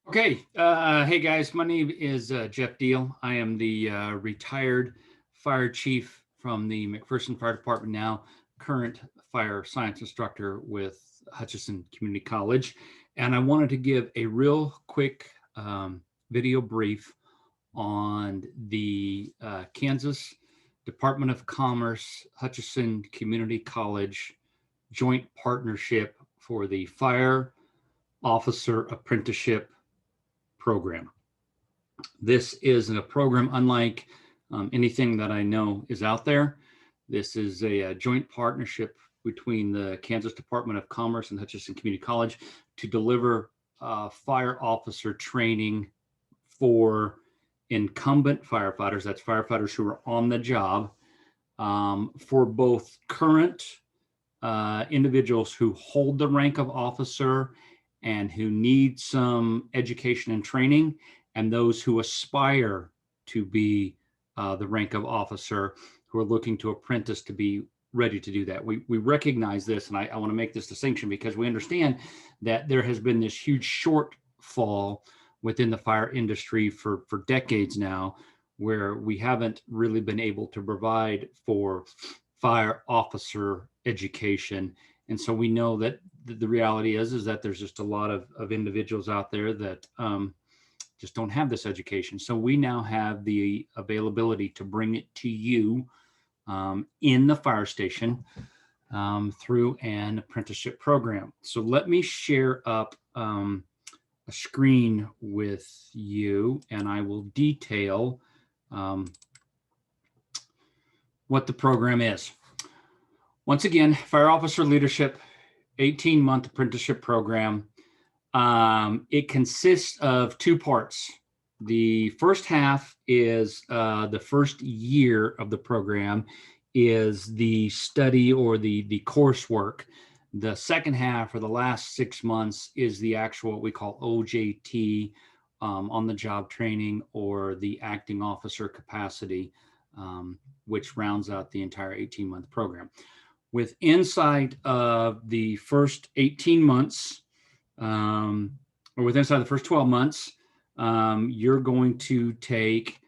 Okay. Hey guys, my name is Jeff Deal. I am the retired fire chief from the McPherson Fire Department now, current fire science instructor with Hutchinson Community College. And I wanted to give a real quick video brief on the Kansas Department of Commerce Hutchinson Community College joint partnership for the Fire Officer Apprenticeship program. This is a program unlike anything that I know is out there. This is a joint partnership between the Kansas Department of Commerce and Hutchinson Community College to deliver fire officer training for incumbent firefighters. That's firefighters who are on the job, for both current individuals who hold the rank of officer and who need some education and training, and those who aspire to be the rank of officer, who are looking to apprentice to be ready to do that. We recognize this, and I want to make this distinction because we understand that there has been this huge shortfall within the fire industry for decades now, where we haven't really been able to provide for fire officer education. And so we know that the reality is that there's just a lot of individuals out there that just don't have this education. So we now have the availability to bring it to you in the fire station through an apprenticeship program. So let me share up a screen with you, and I will detail what the program is. Once again, Fire Officer Leadership 18-month apprenticeship program. It consists of two parts. The first half is the first year of the program is the study or the coursework. The second half, or the last 6 months, is the actual what we call OJT, on the job training, or the acting officer capacity, which rounds out the entire 18-month program. With inside of the first 18 months, or with inside the first 12 months, you're going to take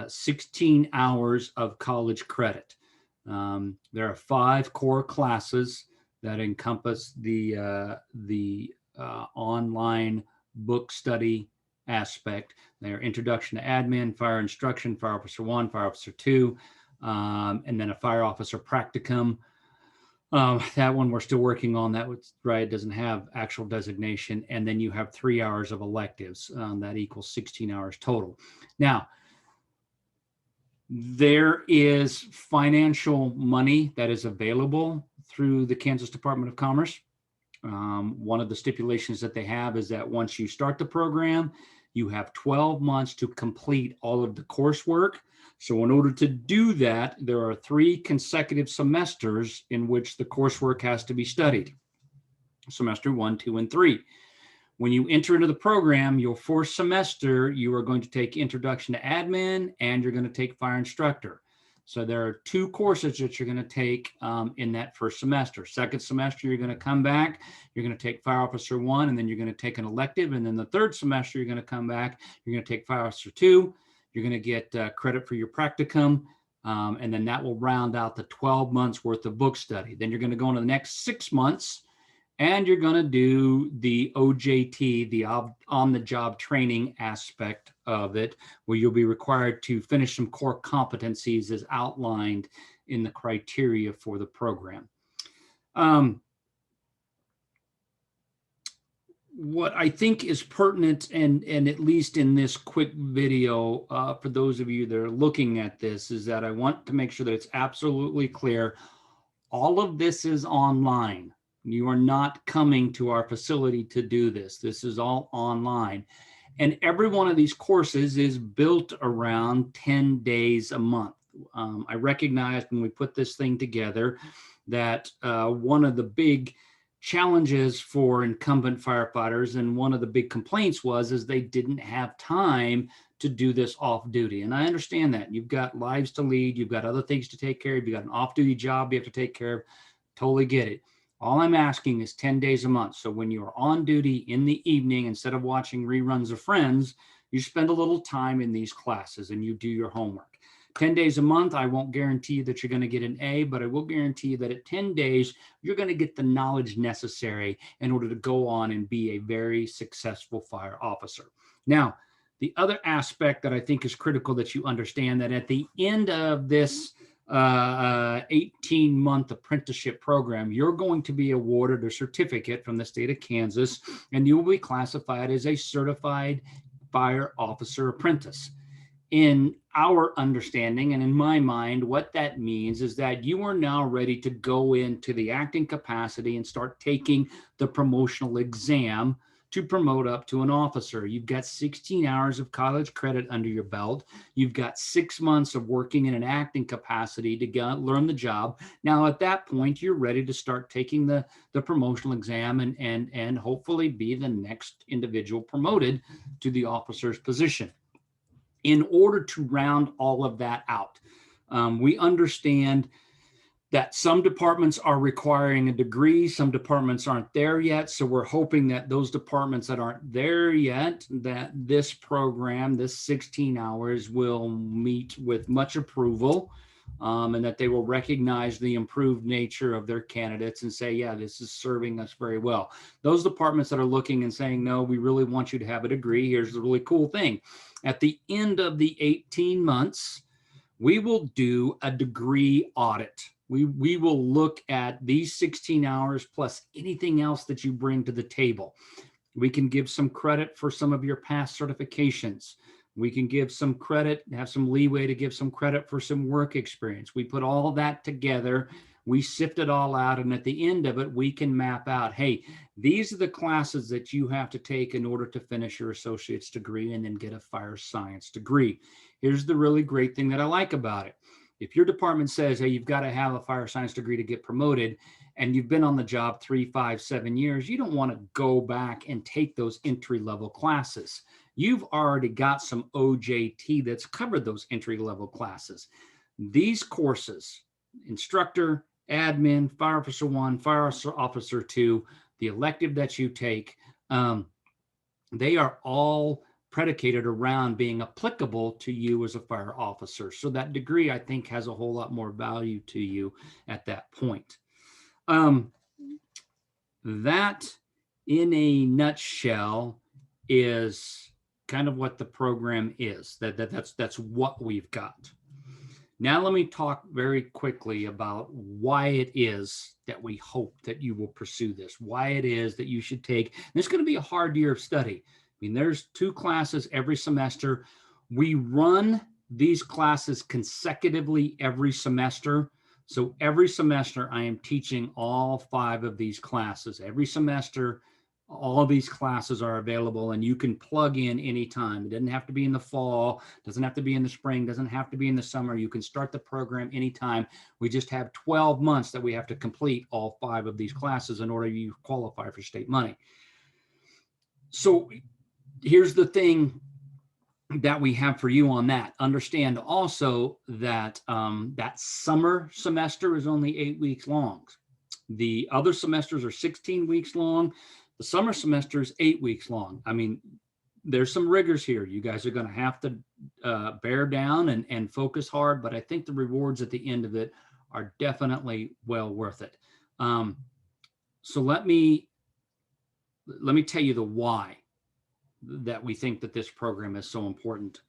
16 hours of college credit. There are 5 core classes that encompass the online book study aspect. They're Introduction to Admin, Fire Instruction, Fire Officer 1, Fire Officer 2, and then a Fire Officer Practicum. That one we're still working on. That was right. It doesn't have actual designation. And then you have 3 hours of electives. That equals 16 hours total. Now, there is financial money that is available through the Kansas Department of Commerce. One of the stipulations that they have is that once you start the program, you have 12 months to complete all of the coursework. So in order to do that, there are 3 consecutive semesters in which the coursework has to be studied. Semester 1, 2, and 3. When you enter into the program, your fourth semester, you are going to take Introduction to Admin, and you're going to take Fire Instructor. So there are 2 courses that you're going to take in that first semester. Second semester, you're going to come back, you're going to take Fire Officer 1, and then you're going to take an elective. And then the third semester, you're going to come back, you're going to take Fire Officer 2, you're going to get credit for your practicum, and then that will round out the 12 months worth of book study. Then you're going to go into the next 6 months, and you're going to do the OJT, the on-the-job training aspect of it, where you'll be required to finish some core competencies as outlined in the criteria for the program. What I think is pertinent, and at least in this quick video, for those of you that are looking at this, is that I want to make sure that it's absolutely clear. All of this is online. You are not coming to our facility to do this. This is all online. And every one of these courses is built around 10 days a month. I recognized when we put this thing together that one of the big challenges for incumbent firefighters, and one of the big complaints is they didn't have time to do this off duty. And I understand that. You've got lives to lead, you've got other things to take care of, you've got an off-duty job you have to take care of. Totally get it. All I'm asking is 10 days a month. So when you're on duty in the evening, instead of watching reruns of Friends, you spend a little time in these classes and you do your homework. 10 days a month, I won't guarantee that you're going to get an A, but I will guarantee you that at 10 days, you're going to get the knowledge necessary in order to go on and be a very successful fire officer. Now, the other aspect that I think is critical that you understand that at the end of this 18-month apprenticeship program, you're going to be awarded a certificate from the state of Kansas, and you will be classified as a certified fire officer apprentice. In our understanding and in my mind, what that means is that you are now ready to go into the acting capacity and start taking the promotional exam to promote up to an officer. You've got 16 hours of college credit under your belt. You've got 6 months of working in an acting capacity to learn the job. Now, at that point, you're ready to start taking the promotional exam and hopefully be the next individual promoted to the officer's position. In order to round all of that out, we understand that some departments are requiring a degree, some departments aren't there yet. So we're hoping that those departments that aren't there yet, that this program, this 16 hours, will meet with much approval, and that they will recognize the improved nature of their candidates and say, yeah, this is serving us very well. Those departments that are looking and saying, no, we really want you to have a degree. Here's the really cool thing. At the end of the 18 months, we will do a degree audit. We will look at these 16 hours plus anything else that you bring to the table. We can give some credit for some of your past certifications. We can give some credit, have some leeway to give some credit for some work experience. We put all that together. We sift it all out. And at the end of it, we can map out, hey, these are the classes that you have to take in order to finish your associate's degree and then get a fire science degree. Here's the really great thing that I like about it. If your department says, hey, you've got to have a fire science degree to get promoted, and you've been on the job 3, 5, 7 years, you don't want to go back and take those entry-level classes. You've already got some OJT that's covered those entry-level classes. These courses, instructor, admin, fire officer 1, fire officer 2, the elective that you take, they are all predicated around being applicable to you as a fire officer. So that degree, I think, has a whole lot more value to you at that point. That, in a nutshell, is kind of what the program is. That's what we've got. Now let me talk very quickly about why it is that we hope that you will pursue this, why it is that you should take. And it's going to be a hard year of study. I mean, there's 2 classes every semester. We run these classes consecutively every semester. So every semester I am teaching all 5 of these classes. Every semester, all of these classes are available and you can plug in anytime. It doesn't have to be in the fall, doesn't have to be in the spring, doesn't have to be in the summer. You can start the program anytime. We just have 12 months that we have to complete all 5 of these classes in order to qualify for state money. So here's the thing that we have for you on that. Understand also that that summer semester is only 8 weeks long. The other semesters are 16 weeks long. The summer semester is 8 weeks long. I mean, there's some rigors here. You guys are going to have to bear down and focus hard, but I think the rewards at the end of it are definitely well worth it. So let me tell you the why that we think that this program is so important.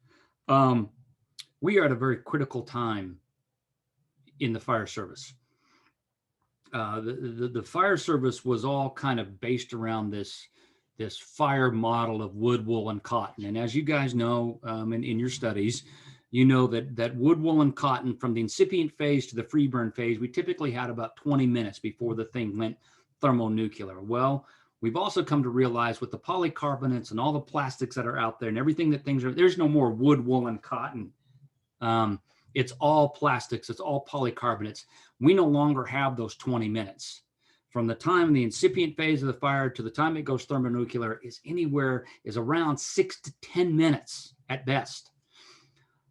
We are at a very critical time in the fire service. The fire service was all kind of based around this fire model of wood, wool, and cotton. And as you guys know, in your studies, you know that wood, wool, and cotton, from the incipient phase to the free burn phase, we typically had about 20 minutes before the thing went thermonuclear. Well, we've also come to realize with the polycarbonates and all the plastics that are out there and everything that things are, there's no more wood, wool, and cotton. It's all plastics. It's all polycarbonates. We no longer have those 20 minutes. From the time the incipient phase of the fire to the time it goes thermonuclear is around 6 to 10 minutes at best.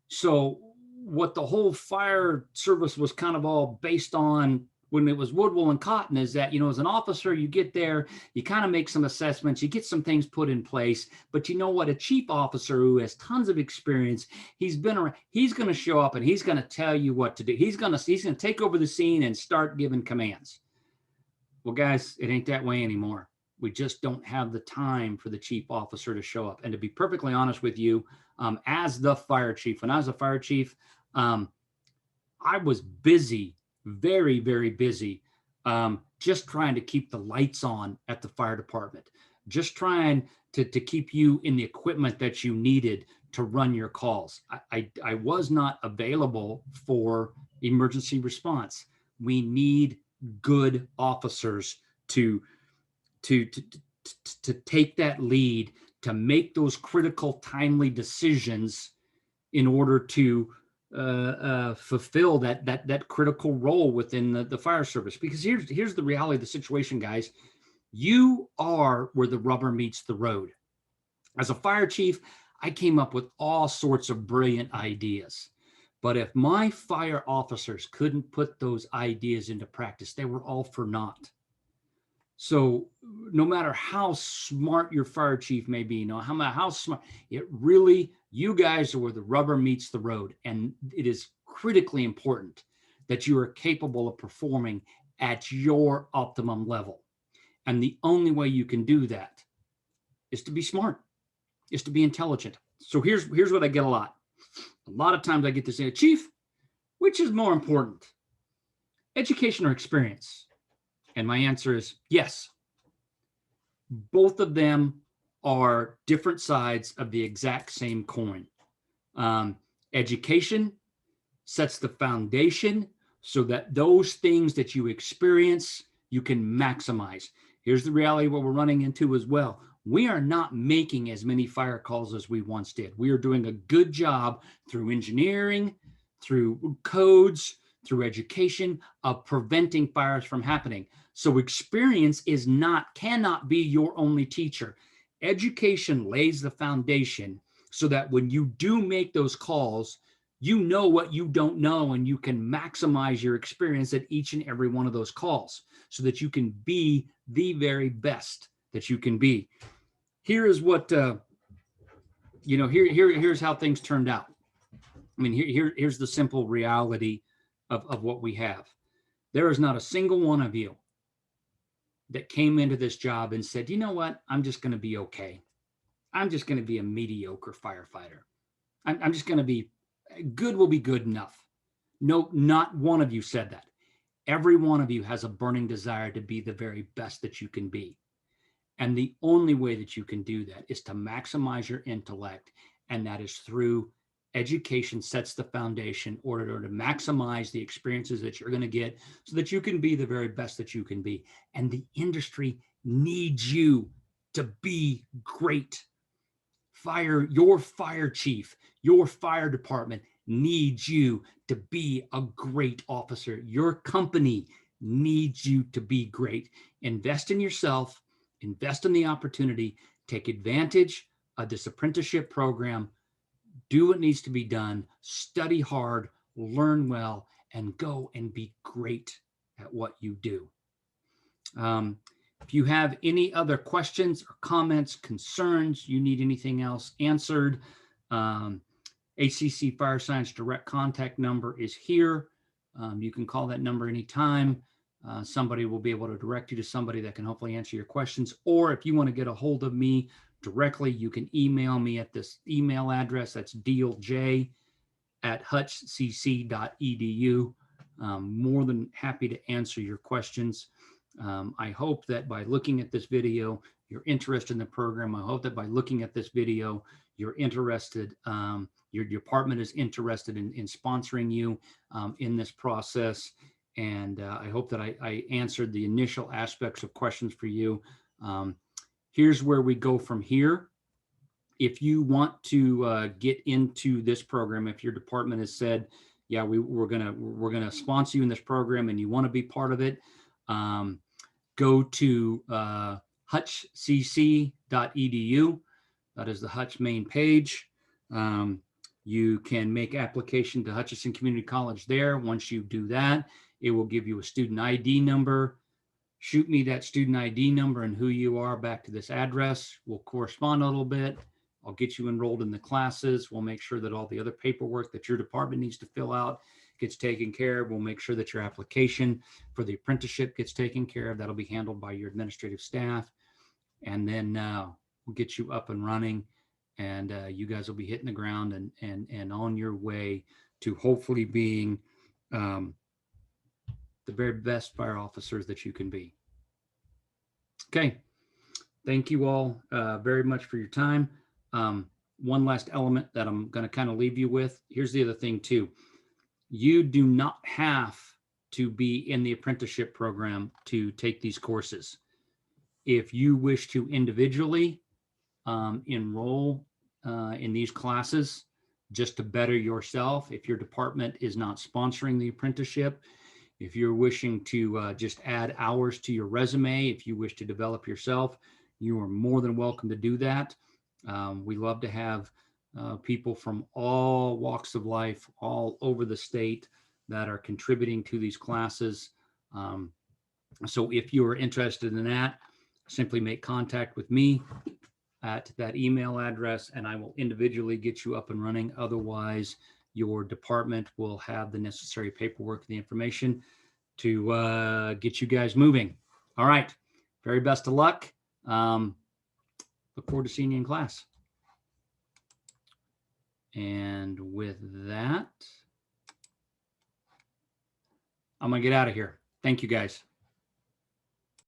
So what the whole fire service was kind of all based on when it was wood, wool, and cotton is that, as an officer, you get there, you kind of make some assessments, you get some things put in place. But you know what? A chief officer who has tons of experience, he's been around, he's going to show up and he's going to tell you what to do. He's going to take over the scene and start giving commands. Well, guys, it ain't that way anymore. We just don't have the time for the chief officer to show up. And to be perfectly honest with you, as the fire chief, when I was a fire chief, I was busy, very, very busy, just trying to keep the lights on at the fire department, just trying to keep you in the equipment that you needed to run your calls. I was not available for emergency response. We need good officers to take that lead, to make those critical, timely decisions in order to fulfill that critical role within the fire service. Because here's the reality of the situation, guys. You are where the rubber meets the road. As a fire chief, I came up with all sorts of brilliant ideas. But if my fire officers couldn't put those ideas into practice, they were all for naught. So no matter how smart your fire chief may be, how smart, you guys are where the rubber meets the road. And it is critically important that you are capable of performing at your optimum level. And the only way you can do that is to be smart, is to be intelligent. So here's what I get a lot. A lot of times I get to say, Chief, which is more important, education or experience? And my answer is yes. Both of them are different sides of the exact same coin. Education sets the foundation so that those things that you experience, you can maximize. Here's the reality of what we're running into as well. We are not making as many fire calls as we once did. We are doing a good job through engineering, through codes, through education of preventing fires from happening. So experience cannot be your only teacher. Education lays the foundation so that when you do make those calls, you know what you don't know, and you can maximize your experience at each and every one of those calls so that you can be the very best that you can be. Here is what, here's how things turned out. I mean, here's the simple reality of what we have. There is not a single one of you that came into this job and said, you know what, I'm just going to be okay. I'm just going to be a mediocre firefighter. I'm just going to be good, will be good enough. No, not one of you said that. Every one of you has a burning desire to be the very best that you can be. And the only way that you can do that is to maximize your intellect. And that is through education sets the foundation in order to maximize the experiences that you're going to get so that you can be the very best that you can be. And the industry needs you to be great. Your fire chief, your fire department needs you to be a great officer. Your company needs you to be great. Invest in yourself, invest in the opportunity, take advantage of this apprenticeship program, do what needs to be done, study hard, learn well, and go and be great at what you do. If you have any other questions or comments, concerns, you need anything else answered, HCC Fire Science direct contact number is here. You can call that number anytime. Somebody will be able to direct you to somebody that can hopefully answer your questions. Or if you want to get a hold of me directly, you can email me at this email address. That's dealj@hutchcc.edu. More than happy to answer your questions. I hope that by looking at this video, you're interested in the program. I hope that by looking at this video, you're interested, your department is interested in sponsoring you in this process. And I hope that I answered the initial aspects of questions for you. Here's where we go from here. If you want to get into this program, if your department has said, yeah, we're gonna sponsor you in this program and you want to be part of it, go to hutchcc.edu. That is the Hutch main page. You can make application to Hutchinson Community College there. Once you do that, It will give you a student ID number. Shoot me that student ID number and who you are back to this address. We'll correspond a little bit. I'll get you enrolled in the classes. We'll make sure that all the other paperwork that your department needs to fill out gets taken care of. We'll make sure that your application for the apprenticeship gets taken care of. That'll be handled by your administrative staff. And then we'll get you up and running, and you guys will be hitting the ground and on your way to hopefully being the very best fire officers that you can be. Okay. Thank you all very much for your time. One last element that I'm going to kind of leave you with. Here's the other thing too. You do not have to be in the apprenticeship program to take these courses. If you wish to individually enroll in these classes just to better yourself, if your department is not sponsoring the apprenticeship, if you're wishing to just add hours to your resume, if you wish to develop yourself, you are more than welcome to do that. We love to have people from all walks of life, all over the state, that are contributing to these classes. So if you are interested in that, simply make contact with me at that email address, and I will individually get you up and running. Otherwise, your department will have the necessary paperwork and the information to get you guys moving. All right. Very best of luck. Look forward to seeing you in class. And with that, I'm going to get out of here. Thank you, guys.